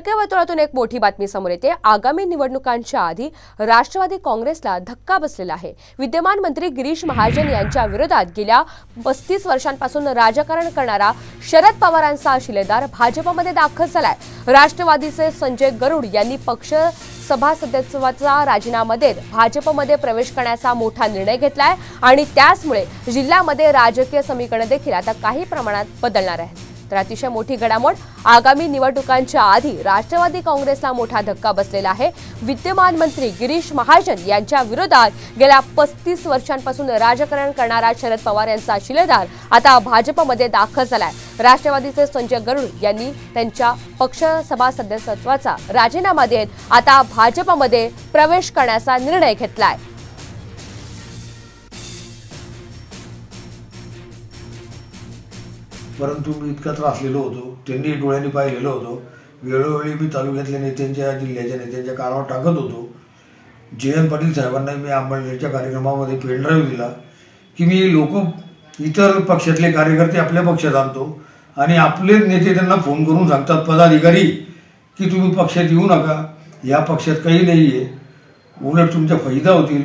टक्केवारीतून एक मोठी बातमी समोर येते। आगामी निवडणुकांच्या आधी राष्ट्रवादी काँग्रेसला धक्का बसलेला आहे। विद्यमान मंत्री गिरीश महाजन यांच्या विरोधात गेल्या 35 वर्षांपासून राजकारण करणारा शरद पवारांचा शिलेदार भाजपमध्ये दाखल झालाय। राष्ट्रवादीचे संजय गरुड यांनी पक्ष सभासदत्वाचा राजीनामा देत भाजपमध्ये प्रवेश करण्याचा मोठा निर्णय घेतलाय आणि त्याचमुळे जिल्ह्यामध्ये राजकीय समीकरण देखील आता काही प्रमाणात बदलणार आहे। तर अतिशय मोठी घडामोड आगामी निवडणुकांच्या आधी राष्ट्रवादी काँग्रेसला मोठा धक्का बसलेला आहे। विद्यमान मंत्री गिरीश महाजन यांच्या विरोधात गेल्या 35 वर्षांपासून राजकारण करणारा शरद पवार यांचा शिलेदार आता भाजपमध्ये दाखल झालाय। राष्ट्रवादीचे संजय गरुड यांनी त्यांच्या पक्ष सभासदत्वाचा राजीनामा देत आता भाजपमध्ये प्रवेश करण्याचा निर्णय घेतलाय। परंतु मी इतका त्रासलेलो होतो, त्यांनी डोळ्यांनी पाहिलेलो होतो। वेळोवेळी मी तालुक्यातल्या नेत्यांच्या जिल्ह्याच्या नेत्यांच्या कानावर टाकत होतो। जयंत पाटील साहेबांना मी आंबेडकरच्या कार्यक्रमामध्ये पेनड्राईव्ह दिला की मी लोक इतर पक्षातले कार्यकर्ते आपल्या पक्षात आणतो आणि आपले नेते त्यांना फोन करून सांगतात पदाधिकारी की तुम्ही पक्षात येऊ नका, या पक्षात काही नाही आहे, उलट तुमचा फायदा होतील।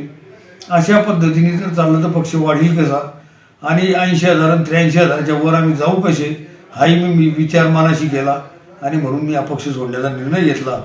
अशा पद्धतीने जर चाललं तर पक्ष वाढील कसा आणि 80,000 आणि 83,000च्या वर आम्ही जाऊ कसे, हाही मी विचार मनाशी केला आणि म्हणून मी अपक्ष सोडण्याचा निर्णय घेतला।